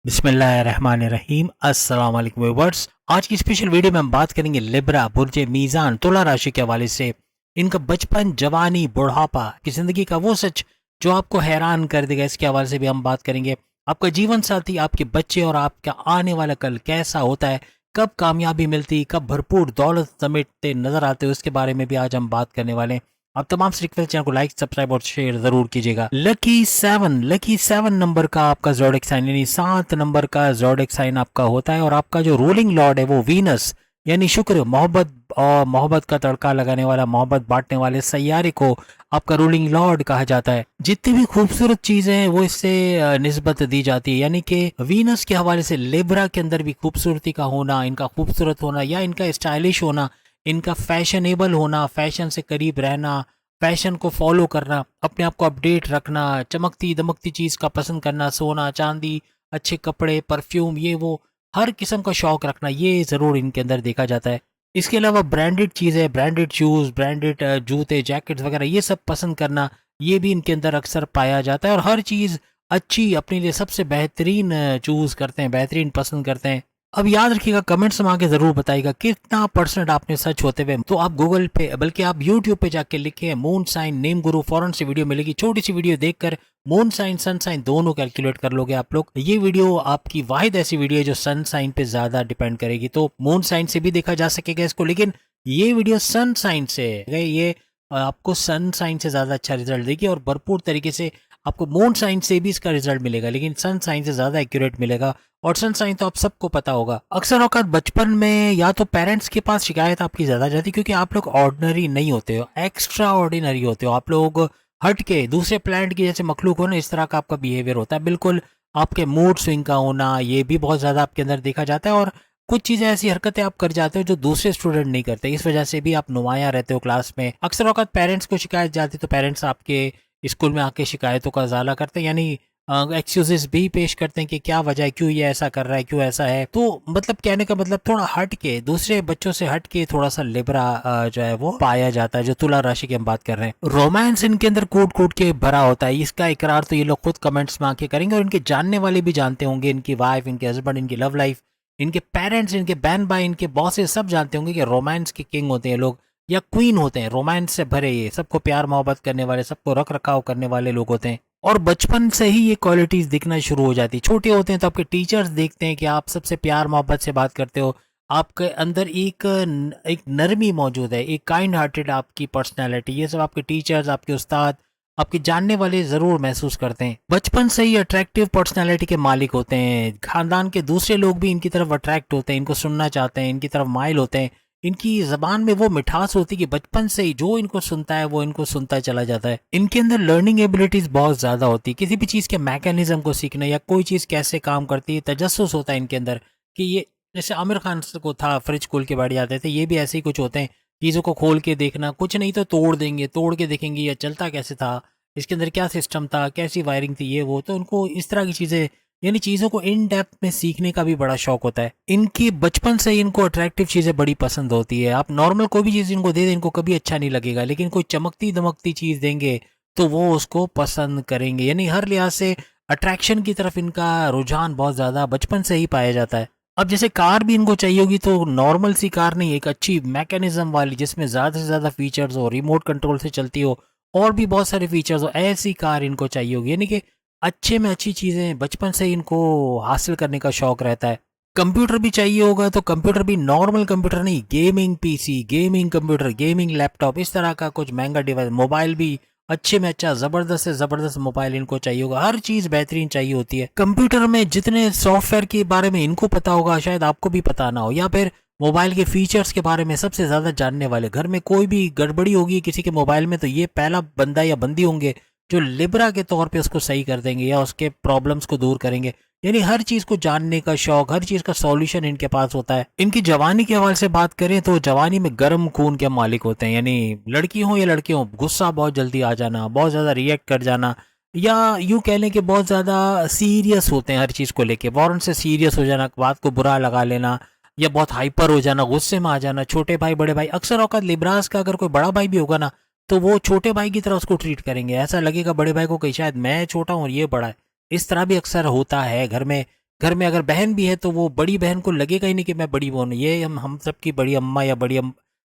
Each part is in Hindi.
बिस्मिल्लाहिर्रहमानिर्रहीम। अस्सलाम वालेकुम व्यूअर्स। आज की स्पेशल वीडियो में हम बात करेंगे लिब्रा, बुर्ज मीज़ान, तुला राशि के हवाले से इनका बचपन, जवानी, बुढ़ापा की ज़िंदगी का वो सच जो आपको हैरान कर देगा। इसके हवाले से भी हम बात करेंगे। आपका जीवन साथी, आपके बच्चे और आपका आने वाला कल कैसा होता है, कब कामयाबी मिलती, कब भरपूर दौलत समेटते नजर आते हो, इसके बारे में भी आज हम बात करने वाले हैं। आप तमाम से रिक्वेस्ट, चैनल को लाइक, सब्सक्राइब और शेयर जरूर कीजिएगा। लकी सेवन नंबर का आपका ज़ोडिएक साइन यानी 7 नंबर का ज़ोडिएक साइन आपका होता है। और आपका जो रूलिंग लॉर्ड है वो वीनस यानी शुक्र, मोहब्बत और मोहब्बत का तड़का लगाने वाला, मोहब्बत बांटने वाले सैयारे को आपका रूलिंग लॉर्ड कहा जाता है। जितनी भी खूबसूरत चीजें हैं वो इससे निस्बत दी जाती है, यानी कि वीनस के हवाले से लिब्रा के अंदर भी खूबसूरती का होना, इनका खूबसूरत होना या इनका स्टाइलिश होना, इनका फैशनेबल होना, फैशन से करीब रहना, फैशन को फॉलो करना, अपने आप को अपडेट रखना, चमकती दमकती चीज़ का पसंद करना, सोना चांदी, अच्छे कपड़े, परफ्यूम, ये वो हर किस्म का शौक रखना, ये ज़रूर इनके अंदर देखा जाता है। इसके अलावा ब्रांडेड चीज़ें, ब्रांडेड शूज़, ब्रांडेड जूते, जैकेट्स वगैरह ये सब पसंद करना, ये भी इनके अंदर अक्सर पाया जाता है। और हर चीज़ अच्छी अपने लिए सबसे बेहतरीन चूज़ करते हैं, बेहतरीन पसंद करते हैं। अब याद रखिएगा, कमेंट्स में आके जरूर बताइएगा कितना परसेंट आपने सच होते हुए। तो आप गूगल पे बल्कि आप यूट्यूब पे जाके लिखे मून साइन नेम गुरु, फौरन से वीडियो मिलेगी। छोटी सी वीडियो देखकर मून साइन सन साइन दोनों कैलकुलेट कर लोगे आप लोग। ये वीडियो आपकी वाहिद ऐसी वीडियो है जो सन साइन पे ज्यादा डिपेंड करेगी। तो मून साइन से भी देखा जा सकेगा इसको, लेकिन ये वीडियो सन साइन से है, ये आपको सन साइन से ज्यादा अच्छा रिजल्ट देगी और भरपूर तरीके से आपको मून साइन से भी इसका रिजल्ट मिलेगा, लेकिन सन साइन से ज्यादा एक्यूरेट मिलेगा। और सन साइन तो आप सबको पता होगा। अक्सर औकात बचपन में या तो पेरेंट्स के पास शिकायत आपकी ज्यादा जाती है क्योंकि आप लोग ऑर्डिनरी नहीं होते हो, एक्स्ट्रा ऑर्डिनरी होते हो। आप लोग हट के दूसरे प्लैनेट की जैसे मखलूक हो ना, इस तरह का आपका बिहेवियर होता है। बिल्कुल आपके मूड स्विंग का होना, ये भी बहुत ज्यादा आपके अंदर देखा जाता है। और कुछ चीजें ऐसी हरकतें आप कर जाते हो जो दूसरे स्टूडेंट नहीं करते, इस वजह से भी आप नुमाया रहते हो क्लास में। अक्सर औकात पेरेंट्स को शिकायत जाती तो पेरेंट्स आपके स्कूल में आके शिकायतों का इजाला करते हैं, यानी एक्सक्यूजेस भी पेश करते हैं कि क्या वजह है, क्यों ये ऐसा कर रहा है, क्यों ऐसा है। तो मतलब कहने का मतलब थोड़ा हट के, दूसरे बच्चों से हट के थोड़ा सा लिब्रा जो है वो पाया जाता है, जो तुला राशि की हम बात कर रहे हैं। रोमांस इनके अंदर कूट कूट के भरा होता है, इसका इकरार तो ये लोग खुद कमेंट्स में आके करेंगे और इनके जानने वाले भी जानते होंगे। इनकी वाइफ, इनके हस्बैंड, इनकी लव लाइफ, इनके पेरेंट्स, इनके बहन भाई, इनके बॉसेस सब जानते होंगे कि रोमांस के किंग होते हैं लोग या क्वीन होते हैं। रोमांस से भरे, ये सबको प्यार मोहब्बत करने वाले, सबको रख रखाव करने वाले लोग होते हैं। और बचपन से ही ये क्वालिटीज दिखना शुरू हो जाती है। छोटे होते हैं तो आपके टीचर्स देखते हैं कि आप सबसे प्यार मोहब्बत से बात करते हो, आपके अंदर एक नरमी मौजूद है, एक काइंड हार्टेड आपकी पर्सनैलिटी, ये सब आपके टीचर्स, आपके उस्ताद, आपके जानने वाले जरूर महसूस करते हैं। बचपन से ही अट्रैक्टिव पर्सनैलिटी के मालिक होते हैं। खानदान के दूसरे लोग भी इनकी तरफ अट्रैक्ट होते हैं, इनको सुनना चाहते हैं, इनकी तरफ माइल होते हैं। इनकी जबान में वो मिठास होती है कि बचपन से ही जो इनको सुनता है वो इनको सुनता चला जाता है। इनके अंदर लर्निंग एबिलिटीज बहुत ज्यादा होती है, किसी भी चीज के मैकेनिज्म को सीखना या कोई चीज कैसे काम करती है, तजस्सुस होता है इनके अंदर कि ये जैसे आमिर खान को था, फ्रिज खोल के बैठ जाते थे, ये भी ऐसे ही कुछ होते हैं। चीजों को खोल के देखना, कुछ नहीं तो तोड़ देंगे, तोड़ के देखेंगे ये चलता कैसे था, इसके अंदर क्या सिस्टम था, कैसी वायरिंग थी, ये वो। तो उनको इस तरह की चीजें, यानी चीज़ों को इन डेप्थ में सीखने का भी बड़ा शौक होता है। इनकी बचपन से ही इनको अट्रैक्टिव चीज़ें बड़ी पसंद होती है। आप नॉर्मल कोई भी चीज़ इनको दे दें, इनको कभी अच्छा नहीं लगेगा, लेकिन कोई चमकती दमकती चीज़ देंगे तो वो उसको पसंद करेंगे। यानी हर लिहाज से अट्रैक्शन की तरफ इनका रुझान बहुत ज़्यादा बचपन से ही पाया जाता है। अब जैसे कार भी इनको चाहिए होगी तो नॉर्मल सी कार नहीं, एक अच्छी मैकेनिज्म वाली जिसमें ज़्यादा से ज़्यादा फीचर्स हो, रिमोट कंट्रोल से चलती हो और भी बहुत सारे फीचर्स हो, ऐसी कार इनको चाहिए होगी। यानी कि अच्छे में अच्छी चीज़ें बचपन से ही इनको हासिल करने का शौक रहता है। कंप्यूटर भी चाहिए होगा तो कंप्यूटर भी नॉर्मल कंप्यूटर नहीं, gaming PC, gaming computer, gaming laptop, इस तरह का कुछ महंगा डिवाइस। मोबाइल भी अच्छे में अच्छा, जबरदस्त से जबरदस्त मोबाइल इनको चाहिए होगा। हर चीज बेहतरीन चाहिए होती है। कंप्यूटर में जितने सॉफ्टवेयर के बारे में इनको पता होगा शायद आपको भी पता ना हो, या फिर मोबाइल के फीचर्स के बारे में सबसे ज्यादा जानने वाले। घर में कोई भी गड़बड़ी होगी किसी के मोबाइल में तो ये पहला बंदा या बंदी होंगे जो लिब्रा के तौर पे उसको सही कर देंगे या उसके प्रॉब्लम्स को दूर करेंगे। यानी हर चीज को जानने का शौक, हर चीज का सॉल्यूशन इनके पास होता है। इनकी जवानी के हवाले से बात करें तो जवानी में गर्म खून के मालिक होते हैं। यानी लड़की हो या लड़के हो, गुस्सा बहुत जल्दी आ जाना, बहुत ज्यादा रिएक्ट कर जाना, या यूं कह लें कि बहुत ज्यादा सीरियस होते हैं हर चीज को लेके, फौरन से सीरियस हो जाना, बात को बुरा लगा लेना या बहुत हाइपर हो जाना, गुस्से में आ जाना। छोटे भाई, बड़े भाई, अक्सर औकात लिब्रास का अगर कोई बड़ा भाई भी होगा ना तो वो छोटे भाई की तरह उसको ट्रीट करेंगे। ऐसा लगेगा बड़े भाई को कि शायद मैं छोटा हूँ और ये बड़ा है। इस तरह भी अक्सर होता है घर में घर में अगर बहन भी है तो वो बड़ी बहन को लगेगा ही नहीं कि मैं बड़ी बहन हूँ, ये हम सबकी बड़ी अम्मा या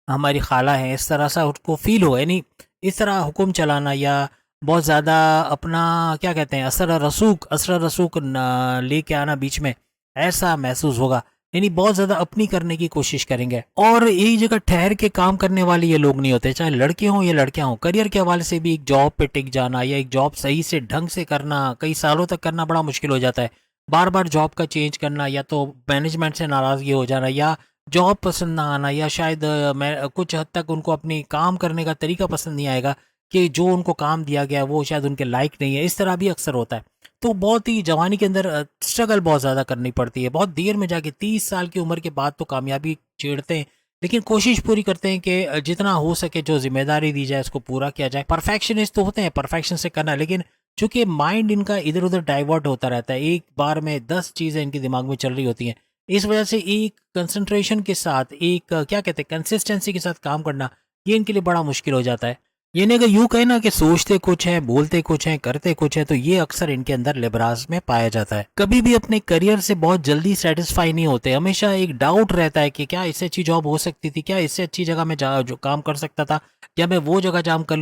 हमारी खाला है, इस तरह सा उसको फील हो, यानी इस तरह हुक्म चलाना या बहुत ज़्यादा अपना क्या कहते हैं असर रसूख लेके आना बीच में, ऐसा महसूस होगा। यानी बहुत ज़्यादा अपनी करने की कोशिश करेंगे और एक जगह ठहर के काम करने वाले ये लोग नहीं होते, चाहे लड़के हों या लड़कियां हों। करियर के हवाले से भी एक जॉब पे टिक जाना या एक जॉब सही से ढंग से करना, कई सालों तक करना बड़ा मुश्किल हो जाता है। बार बार जॉब का चेंज करना, या तो मैनेजमेंट से नाराज़गी हो जाना, या जॉब पसंद ना आना, या शायद मैं कुछ हद तक उनको अपनी काम करने का तरीका पसंद नहीं आएगा, कि जो उनको काम दिया गया वो शायद उनके लायक नहीं है, इस तरह भी अक्सर होता है। तो बहुत ही जवानी के अंदर स्ट्रगल बहुत ज़्यादा करनी पड़ती है, बहुत देर में जाके 30 साल की उम्र के बाद तो कामयाबी छेड़ते हैं, लेकिन कोशिश पूरी करते हैं कि जितना हो सके जो जिम्मेदारी दी जाए उसको पूरा किया जाए। परफेक्शनिस्ट तो होते हैं, परफेक्शन से करना, लेकिन चूंकि माइंड इनका इधर उधर डाइवर्ट होता रहता है, एक बार में 10 चीज़ें इनके दिमाग में चल रही होती हैं, इस वजह से एक कंसंट्रेशन के साथ, एक क्या कहते हैं कंसिस्टेंसी के साथ काम करना, ये इनके लिए बड़ा मुश्किल हो जाता है। यानी अगर यूँ कहें ना कि सोचते कुछ हैं, बोलते कुछ हैं, करते कुछ हैं, तो ये अक्सर इनके अंदर लिबरास में पाया जाता है। कभी भी अपने करियर से बहुत जल्दी सेटिस्फाई नहीं होते, हमेशा एक डाउट रहता है कि क्या इससे अच्छी जॉब हो सकती थी, क्या इससे अच्छी जगह में जो काम कर सकता था, या मैं वो जगह काम कर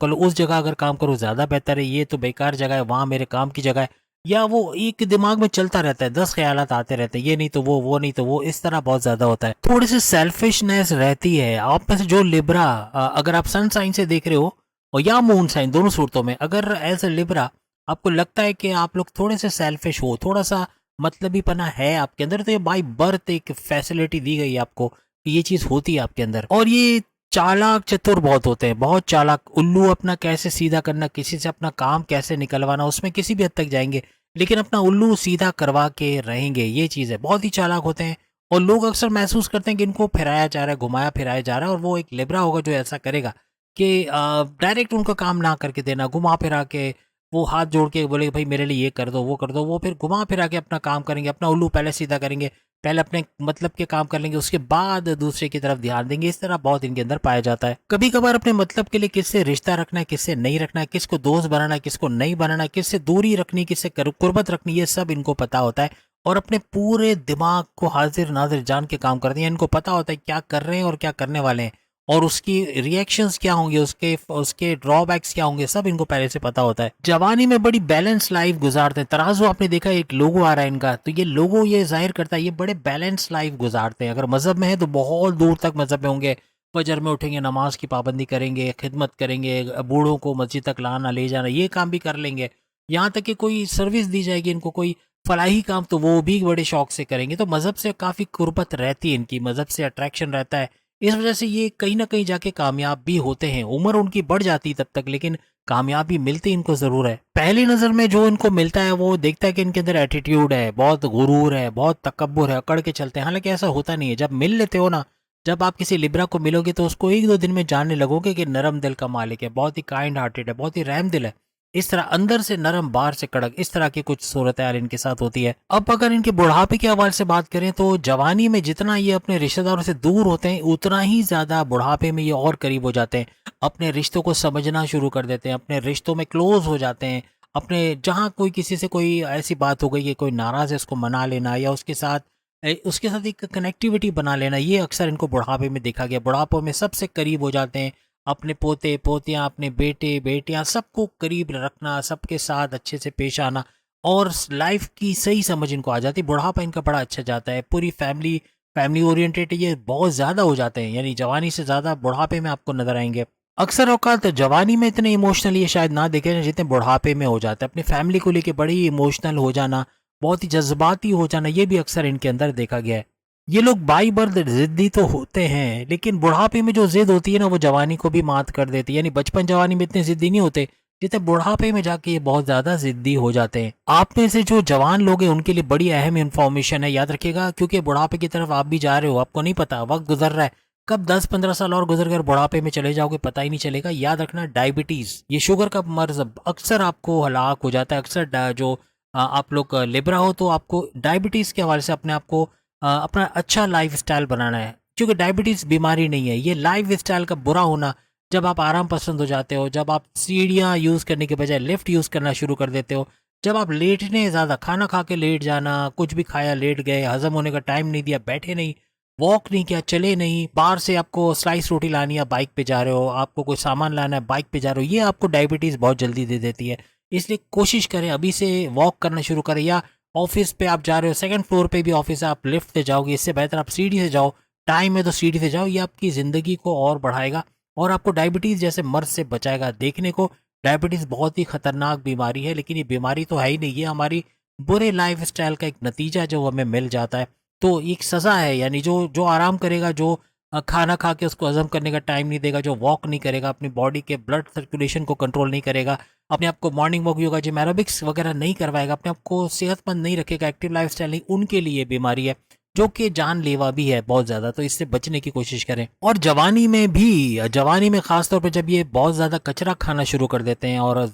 लूँ, उस जगह अगर काम करूँ ज़्यादा बेहतर है, ये तो बेकार जगह है, वहाँ मेरे काम की जगह है। या वो एक दिमाग में चलता रहता है, 10 ख्यालात आते रहते हैं, ये नहीं तो वो नहीं तो वो, इस तरह बहुत ज़्यादा होता है। थोड़ी सी सेल्फिशनेस रहती है आप में से जो लिब्रा, अगर आप सन साइन से देख रहे हो और या मून साइन, दोनों सूरतों में अगर एज ए लिब्रा आपको लगता है कि आप लोग थोड़े से सेल्फिश हो, थोड़ा सा मतलबीपना है आपके अंदर, तो ये बाय बर्थ एक फैसिलिटी दी गई है आपको कि ये चीज़ होती है आपके अंदर। और ये चालाक चतुर बहुत होते हैं, बहुत चालाक उल्लू, अपना कैसे सीधा करना, किसी से अपना काम कैसे निकलवाना, उसमें किसी भी हद तक जाएंगे, लेकिन अपना उल्लू सीधा करवा के रहेंगे, ये चीज़ है, बहुत ही चालाक होते हैं। और लोग अक्सर महसूस करते हैं कि इनको फिराया जा रहा है, घुमाया फिराया जा रहा है, और वो एक लिब्रा होगा जो ऐसा करेगा कि डायरेक्ट उनका काम ना करके देना, घुमा फिरा के वो हाथ जोड़ के बोले भाई मेरे लिए ये कर दो वो कर दो, वो फिर घुमा फिरा के अपना काम करेंगे, अपना उल्लू पहले सीधा करेंगे, पहले अपने मतलब के काम कर लेंगे, उसके बाद दूसरे की तरफ ध्यान देंगे। इस तरह बहुत इनके अंदर पाया जाता है। कभी कभार अपने मतलब के लिए किससे रिश्ता रखना है, किससे नहीं रखना है, किसको दोस्त बनाना है, किसको नहीं बनाना है, किससे दूरी रखनी, किससे कुर्बत रखनी, ये सब इनको पता होता है। और अपने पूरे दिमाग को हाजिर नाजिर जान के काम करते हैं। इनको पता होता है क्या कर रहे हैं और क्या करने वाले हैं, और उसकी रिएक्शंस क्या होंगे, उसके उसके ड्रॉबैक्स क्या होंगे, सब इनको पहले से पता होता है। जवानी में बड़ी बैलेंस लाइफ गुजारते हैं। तराजू आपने देखा एक लोगो आ रहा है इनका, तो ये लोगो ये जाहिर करता है ये बड़े बैलेंस लाइफ गुजारते हैं। अगर मजहब में है तो बहुत दूर तक मजहब में होंगे, फजर में उठेंगे, नमाज की पाबंदी करेंगे, खिदमत करेंगे, बूढ़ों को मस्जिद तक लाना ले जाना, ये काम भी कर लेंगे। यहाँ तक कि कोई सर्विस दी जाएगी इनको, कोई फलाही काम, तो वो भी बड़े शौक से करेंगे। तो मजहब से काफ़ी कुर्बत रहती है इनकी, मजहब से अट्रैक्शन रहता है। इस वजह से ये कहीं ना कहीं जाके कामयाब भी होते हैं। उम्र उनकी बढ़ जाती तब तक, लेकिन कामयाबी मिलती इनको ज़रूर है। पहली नज़र में जो इनको मिलता है वो देखता है कि इनके अंदर एटीट्यूड है, बहुत गुरूर है, बहुत तकब्बुर है, अकड़ के चलते हैं। हालांकि ऐसा होता नहीं है। जब मिल लेते हो ना, जब आप किसी लिब्रा को मिलोगे तो उसको एक दो दिन में जानने लगोगे कि नरम दिल का मालिक है, बहुत ही काइंड हार्टेड है, बहुत ही रहम दिल है। इस तरह अंदर से नरम बाहर से कड़क, इस तरह की कुछ सूरत हाल इनके साथ होती है। अब अगर इनके बुढ़ापे के हवाले से बात करें तो जवानी में जितना ये अपने रिश्तेदारों से दूर होते हैं, उतना ही ज्यादा बुढ़ापे में ये और करीब हो जाते हैं। अपने रिश्तों को समझना शुरू कर देते हैं, अपने रिश्तों में क्लोज हो जाते हैं। अपने जहाँ कोई किसी से कोई ऐसी बात हो गई कि कोई नाराज है, उसको मना लेना, या उसके साथ एक कनेक्टिविटी बना लेना, ये अक्सर इनको बुढ़ापे में देखा गया। बुढ़ापे में सबसे करीब हो जाते हैं, अपने पोते पोतियाँ, अपने बेटे बेटियाँ, सबको करीब रखना, सबके साथ अच्छे से पेश आना, और लाइफ की सही समझ इनको आ जाती है। बुढ़ापा इनका बड़ा अच्छा जाता है। पूरी फैमिली फैमिली ओरिएंटेड ये बहुत ज़्यादा हो जाते हैं, यानी जवानी से ज़्यादा बुढ़ापे में आपको नजर आएंगे। अक्सर औकात जवानी में इतने इमोशनल ये शायद ना देखे ना जितने बुढ़ापे में हो जाते हैं। अपनी फैमिली को लेके बड़ी इमोशनल हो जाना, बहुत ही जज्बाती हो जाना, ये भी अक्सर इनके अंदर देखा गया है। ये लोग बाई बर्थ जिद्दी तो होते हैं, लेकिन बुढ़ापे में जो जिद होती है ना, वो जवानी को भी मात कर देती है। यानी बचपन जवानी में इतने जिद्दी नहीं होते, जितने बुढ़ापे में जाके ये बहुत ज्यादा जिद्दी हो जाते हैं। आप में से जो जवान लोग हैं उनके लिए बड़ी अहम इंफॉर्मेशन है, याद रखिएगा, क्योंकि बुढ़ापे की तरफ आप भी जा रहे हो, आपको नहीं पता वक्त गुजर रहा है, कब 10-15 साल और गुजर कर बुढ़ापे में चले जाओगे पता ही नहीं चलेगा। याद रखना, डायबिटीज, ये शुगर का मर्ज अक्सर आपको हलाक हो जाता है। अक्सर जो आप लोग लिब्रा हो तो आपको डायबिटीज के हवाले से अपने आप को अपना अच्छा लाइफ स्टाइल बनाना है, क्योंकि डायबिटीज़ बीमारी नहीं है, ये लाइफ स्टाइल का बुरा होना। जब आप आराम पसंद हो जाते हो, जब आप सीढ़ियाँ यूज़ करने के बजाय लिफ्ट यूज़ करना शुरू कर देते हो, जब आप लेटने ज़्यादा, खाना खा के लेट जाना, कुछ भी खाया लेट गए, हज़म होने का टाइम नहीं दिया, बैठे नहीं, वॉक नहीं किया, चले नहीं, बाहर से आपको स्लाइस रोटी लानी है, बाइक पे जा रहे हो, आपको कोई सामान लाना है, बाइक पे जा रहे हो, ये आपको डायबिटीज़ बहुत जल्दी दे देती है। इसलिए कोशिश करें अभी से वॉक करना शुरू करें, या ऑफिस पे आप जा रहे हो, सेकंड फ्लोर पे भी ऑफिस है, आप लिफ्ट से जाओगे, इससे बेहतर आप सीढ़ी से जाओ, टाइम है तो सीढ़ी से जाओ, ये आपकी ज़िंदगी को और बढ़ाएगा और आपको डायबिटीज़ जैसे मर्ज से बचाएगा। देखने को डायबिटीज़ बहुत ही खतरनाक बीमारी है, लेकिन ये बीमारी तो है ही नहीं, ये हमारी बुरे लाइफस्टाइल का एक नतीजा जो हमें मिल जाता है। तो एक सज़ा है, यानी जो जो आराम करेगा, जो खाना खा के उसको हज़म करने का टाइम नहीं देगा, जो वॉक नहीं करेगा, अपनी बॉडी के ब्लड सर्कुलेशन को कंट्रोल नहीं करेगा, अपने आप को morning walk, yoga, gym, aerobics वगैरह नहीं करवाएगा, अपने आप को सेहतमंद नहीं रखेगा, एक्टिव लाइफस्टाइल नहीं, उनके लिए बीमारी है जो कि जानलेवा भी है बहुत ज़्यादा। तो इससे बचने की कोशिश करें। और जवानी में भी, जवानी में ख़ास तौर पे जब ये बहुत ज़्यादा कचरा खाना शुरू कर देते हैं और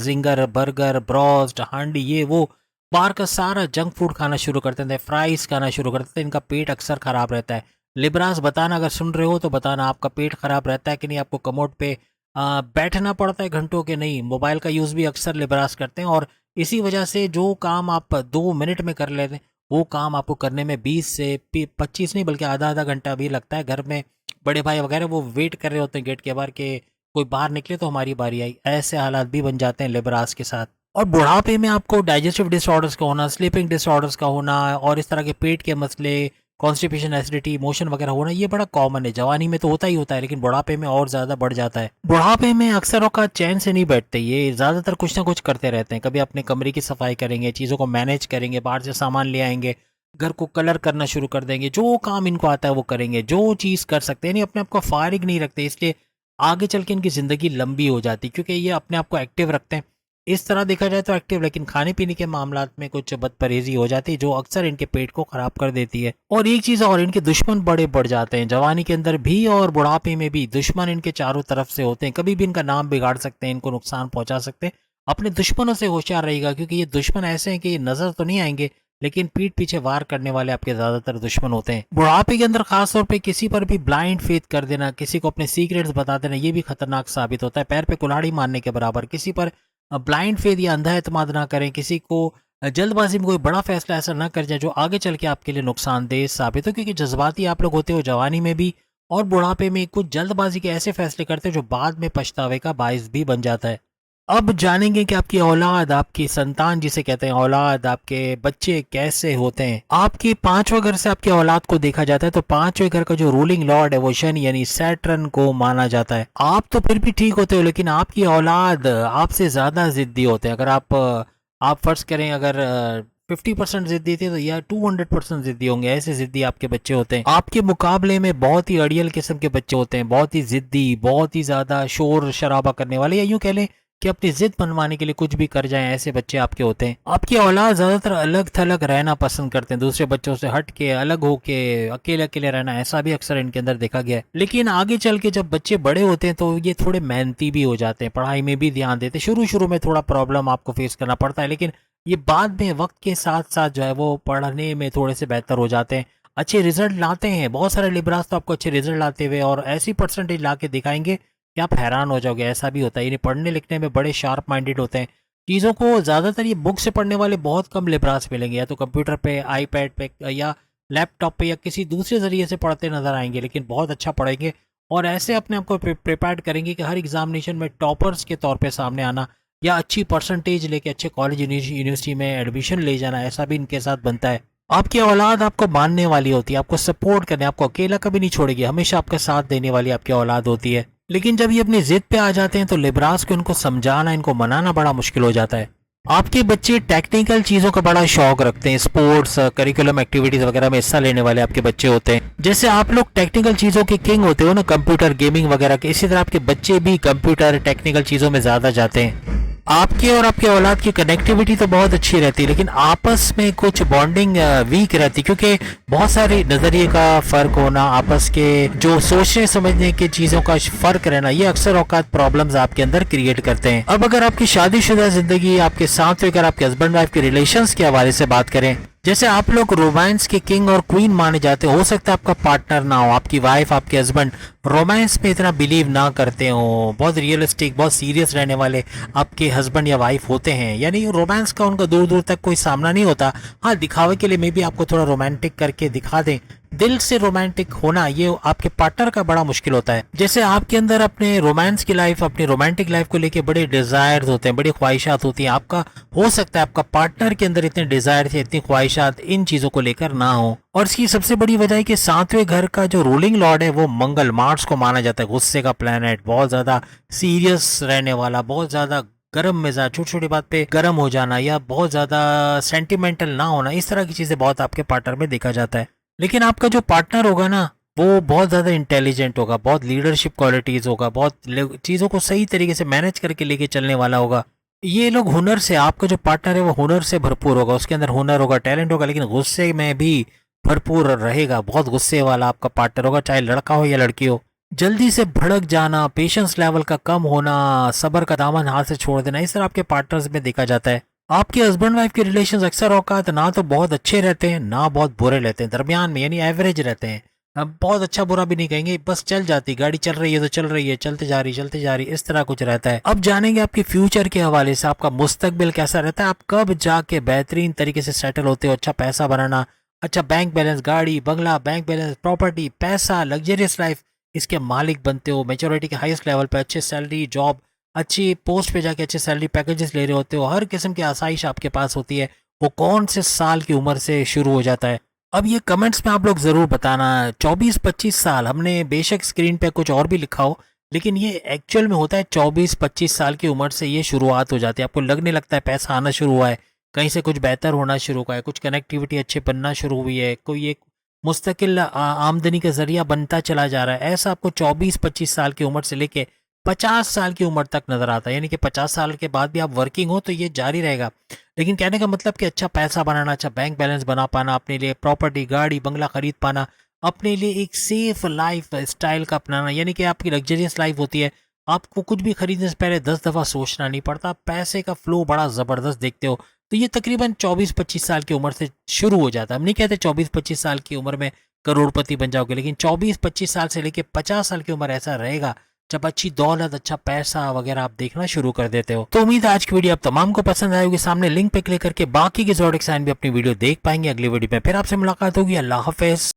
जिंगर, बर्गर, ब्रोस्ट, हांडी, ये वो बाहर का सारा जंक फूड खाना शुरू कर देते हैं, फ्राइज़ खाना शुरू कर देते हैं, इनका पेट अक्सर ख़राब रहता है। लिब्रास बताना, अगर सुन रहे हो तो बताना, आपका पेट ख़राब रहता है कि नहीं, आपको कमोड पे बैठना पड़ता है घंटों के नहीं, मोबाइल का यूज़ भी अक्सर लिब्रास करते हैं, और इसी वजह से जो काम आप 2 मिनट में कर लेते हैं, वो काम आपको करने में 20 से 25 नहीं बल्कि आधा आधा घंटा भी लगता है। घर में बड़े भाई वगैरह वो वेट कर रहे होते हैं गेट के बाहर के कोई बाहर निकले तो हमारी बारी आई, ऐसे हालात भी बन जाते हैं लिब्रास के साथ। और बुढ़ापे में आपको डाइजेस्टिव डिसऑर्डर्स का होना, स्लीपिंग डिसऑर्डर्स का होना और इस तरह के पेट के मसले, कॉन्स्टिपेशन, एसिडिटी, मोशन वगैरह होना, ये बड़ा कॉमन है। जवानी में तो होता ही होता है, लेकिन बुढ़ापे में और ज़्यादा बढ़ जाता है। बुढ़ापे में अक्सर औकात चैन से नहीं बैठते, ये ज़्यादातर कुछ ना कुछ करते रहते हैं। कभी अपने कमरे की सफाई करेंगे, चीज़ों को मैनेज करेंगे, बाहर से सामान ले आएंगे, घर को कलर करना शुरू कर देंगे, जो काम इनको आता है वो करेंगे, जो चीज़ कर सकते हैं, नहीं अपने आप को फारिग नहीं रखते, इसलिए आगे चल के इनकी ज़िंदगी लंबी हो जाती, क्योंकि ये अपने आप को एक्टिव रखते हैं। इस तरह देखा जाए तो एक्टिव, लेकिन खाने पीने के मामलात में कुछ बदपरहेजी हो जाती है जो अक्सर इनके पेट को खराब कर देती है। और एक चीज़ और, इनके दुश्मन बड़े बढ़ जाते हैं, जवानी के अंदर भी और बुढ़ापे में भी दुश्मन इनके चारों तरफ से होते हैं, कभी भी इनका नाम बिगाड़ सकते हैं, इनको नुकसान पहुंचा सकते हैं। अपने दुश्मनों से होशियार रहेगा, क्योंकि ये दुश्मन ऐसे हैं कि ये नजर तो नहीं आएंगे, लेकिन पीठ पीछे वार करने वाले आपके ज्यादातर दुश्मन होते हैं। बुढ़ापे के अंदर खासतौर पे किसी पर भी ब्लाइंड फेथ कर देना, किसी को अपने सीक्रेट्स बता देना, ये भी खतरनाक साबित होता है, पैर पे कुल्हाड़ी मारने के बराबर। किसी पर ब्लाइंड फेथ या अंधा एतमाद ना करें, किसी को जल्दबाजी में कोई बड़ा फैसला ऐसा ना कर जाए जो आगे चल के आपके लिए नुकसानदेह साबित हो, क्योंकि जज्बाती आप लोग होते हो जवानी में भी और बुढ़ापे में। कुछ जल्दबाजी के ऐसे फैसले करते हो जो बाद में पछतावे का बायस भी बन जाता है। अब जानेंगे कि आपकी औलाद, आपकी संतान जिसे कहते हैं औलाद, आपके बच्चे कैसे होते हैं। आपकी पांचवें घर से आपकी औलाद को देखा जाता है, तो पांचवें घर का जो रूलिंग लॉर्ड है वो शनि यानी सैटर्न को माना जाता है। आप तो फिर भी ठीक होते हो, लेकिन आपकी औलाद आपसे ज्यादा जिद्दी होते हैं। अगर आप फर्ज करें, अगर 50% जिद्दी थे तो यह 200% जिद्दी होंगे, ऐसे जिद्दी आपके बच्चे होते हैं। आपके मुकाबले में बहुत ही अड़ियल किस्म के बच्चे होते हैं, बहुत ही जिद्दी, बहुत ही ज्यादा शोर शराबा करने वाले, या यूं कह लें कि अपनी जिद मनवाने के लिए कुछ भी कर जाएं, ऐसे बच्चे आपके होते हैं। आपकी औलाद ज्यादातर अलग थलग रहना पसंद करते हैं, दूसरे बच्चों से हट के, अलग होके, अकेले अकेले रहना, ऐसा भी अक्सर इनके अंदर देखा गया है। लेकिन आगे चल के जब बच्चे बड़े होते हैं तो ये थोड़े मेहनती भी हो जाते हैं, पढ़ाई में भी ध्यान देते हैं। शुरू शुरू में थोड़ा प्रॉब्लम आपको फेस करना पड़ता है, लेकिन ये बाद में वक्त के साथ साथ जो है वो पढ़ने में थोड़े से बेहतर हो जाते हैं, अच्छे रिजल्ट लाते हैं। बहुत सारे लिब्रास तो आपको अच्छे रिजल्ट लाते हुए और ऐसी परसेंटेज ला के दिखाएंगे कि आप हैरान हो जाओगे, ऐसा भी होता है। इन्हें पढ़ने लिखने में बड़े शार्प माइंडेड होते हैं। चीज़ों को ज़्यादातर ये बुक से पढ़ने वाले बहुत कम लिब्रास मिलेंगे, या तो कंप्यूटर पे, आईपैड पे या लैपटॉप पे या किसी दूसरे ज़रिए से पढ़ते नजर आएंगे, लेकिन बहुत अच्छा पढ़ेंगे और ऐसे अपने आप को प्रिपेयर करेंगे कि हर एग्जामिनेशन में टॉपर्स के तौर पर सामने आना या अच्छी परसेंटेज लेके अच्छे कॉलेज यूनिवर्सिटी में एडमिशन ले जाना, ऐसा भी इनके साथ बनता है। आपकी औलाद आपको मानने वाली होती है, आपको सपोर्ट करने, आपको अकेला कभी नहीं छोड़ेगी, हमेशा आपका साथ देने वाली आपकी औलाद होती है। लेकिन जब ये अपनी जिद पे आ जाते हैं तो लिब्रास को इनको समझाना, इनको मनाना बड़ा मुश्किल हो जाता है। आपके बच्चे टेक्निकल चीजों का बड़ा शौक रखते हैं, स्पोर्ट्स, करिकुलम एक्टिविटीज वगैरह में हिस्सा लेने वाले आपके बच्चे होते हैं। जैसे आप लोग टेक्निकल चीजों के किंग होते हो ना, कंप्यूटर गेमिंग वगैरह के, इसी तरह आपके बच्चे भी कंप्यूटर टेक्निकल चीजों में ज्यादा जाते हैं। आपके और आपके औलाद की कनेक्टिविटी तो बहुत अच्छी रहती है, लेकिन आपस में कुछ बॉन्डिंग वीक रहती, क्योंकि बहुत सारे नजरिए का फर्क होना, आपस के जो सोचने समझने की चीजों का फर्क रहना, ये अक्सर औकात प्रॉब्लम्स आपके अंदर क्रिएट करते हैं। अब अगर आपकी शादीशुदा जिंदगी, आपके साथ अगर आपके हस्बैंड वाइफ के रिलेशंस के हवाले से बात करें, जैसे आप लोग रोमांस के किंग और क्वीन माने जाते हो सकता है आपका पार्टनर ना हो, आपकी वाइफ, आपके हस्बैंड रोमांस में इतना बिलीव ना करते हो, बहुत रियलिस्टिक, बहुत सीरियस रहने वाले आपके हस्बैंड या वाइफ होते हैं, यानी रोमांस का उनका दूर दूर तक कोई सामना नहीं होता। हाँ, दिखावे के लिए मे भी आपको थोड़ा रोमांटिक करके दिखा दें, दिल से रोमांटिक होना ये आपके पार्टनर का बड़ा मुश्किल होता है। जैसे आपके अंदर अपने रोमांस की लाइफ, अपनी रोमांटिक लाइफ को लेके बड़े डिजायर्स होते हैं, बड़ी ख्वाहिशात होती हैं, आपका हो सकता है आपका पार्टनर के अंदर इतने डिजायर थे, इतनी ख्वाहिशात इन चीजों को लेकर ना हो। और इसकी सबसे बड़ी वजह है कि सातवें घर का जो रूलिंग लॉर्ड है वो मंगल, मार्स को माना जाता है गुस्से का प्लेनेट, बहुत ज्यादा सीरियस रहने वाला, बहुत ज्यादा गर्म मिजाज, छोटी छोटी बात पे गर्म हो जाना या बहुत ज्यादा सेंटिमेंटल ना होना, इस तरह की चीजें बहुत आपके पार्टनर में देखा जाता है। लेकिन आपका जो पार्टनर होगा ना, वो बहुत ज़्यादा इंटेलिजेंट होगा, बहुत लीडरशिप क्वालिटीज़ होगा, बहुत चीज़ों को सही तरीके से मैनेज करके लेके चलने वाला होगा। ये लोग हुनर से, आपका जो पार्टनर है वो हुनर से भरपूर होगा, उसके अंदर हुनर होगा, टैलेंट होगा, लेकिन गुस्से में भी भरपूर रहेगा। बहुत गुस्से वाला आपका पार्टनर होगा, चाहे लड़का हो या लड़की हो। जल्दी से भड़क जाना, पेशेंस लेवल का कम होना, सब्र का दामन हाथ से छोड़ देना, इस तरह आपके पार्टनर्स में देखा जाता है। आपके हस्बैंड वाइफ के रिलेशंस अक्सर औकात ना तो बहुत अच्छे रहते हैं, ना बहुत बुरे रहते हैं, दरमियान में, यानी एवरेज रहते हैं। अब बहुत अच्छा बुरा भी नहीं कहेंगे, बस चल जाती, गाड़ी चल रही है तो चल रही है, चलते जा रही, इस तरह कुछ रहता है। अब जानेंगे आपके फ्यूचर के हवाले से, आपका मुस्तकबिल कैसा रहता है, आप कब जाके बेहतरीन तरीके से सेटल होते हो, अच्छा पैसा बनाना, अच्छा बैंक बैलेंस, गाड़ी बंगला, बैंक बैलेंस, प्रॉपर्टी, पैसा, लग्जरियस लाइफ, इसके मालिक बनते हो, मेच्योरिटी के हाईएस्ट लेवल पे, अच्छे सैलरी, जॉब, अच्छी पोस्ट पे जाके अच्छे सैलरी पैकेजेस ले रहे होते हो, हर किस्म की आसाइश आपके पास होती है। वो कौन से साल की उम्र से शुरू हो जाता है? अब ये कमेंट्स में आप लोग ज़रूर बताना। 24-25 साल, हमने बेशक स्क्रीन पे कुछ और भी लिखा हो, लेकिन ये एक्चुअल में होता है 24-25 साल की उम्र से ये शुरुआत हो जाती है। आपको लगने लगता है पैसा आना शुरू हुआ है, कहीं से कुछ बेहतर होना शुरू हुआ है, कुछ कनेक्टिविटी अच्छे बनना शुरू हुई है, कोई एक मुस्तकिल आमदनी का जरिया बनता चला जा रहा है। ऐसा आपको 24-25 साल की उम्र से लेके 50 साल की उम्र तक नजर आता है, यानी कि 50 साल के बाद भी आप वर्किंग हो तो ये जारी रहेगा। लेकिन कहने का मतलब कि अच्छा पैसा बनाना, अच्छा बैंक बैलेंस बना पाना, अपने लिए प्रॉपर्टी, गाड़ी बंगला खरीद पाना, अपने लिए एक सेफ लाइफ स्टाइल का अपनाना, यानी कि आपकी लग्जरियस लाइफ होती है। आपको कुछ भी खरीदने से पहले 10 दफ़ा सोचना नहीं पड़ता, पैसे का फ्लो बड़ा ज़बरदस्त देखते हो। तो ये तकरीबन 24-25 साल की उम्र से शुरू हो जाता है। हम नहीं कहते 24-25 साल की उम्र में करोड़पति बन जाओगे, लेकिन 24-25 साल से लेके 50 साल की उम्र ऐसा रहेगा जब अच्छी दौलत, अच्छा पैसा वगैरह आप देखना शुरू कर देते हो। तो उम्मीद है आज की वीडियो आप तमाम को पसंद आई होगी। सामने लिंक पे क्लिक करके बाकी के ज़ोडिक साइन भी अपनी वीडियो देख पाएंगे। अगली वीडियो में फिर आपसे मुलाकात होगी। अल्लाह हाफिज़।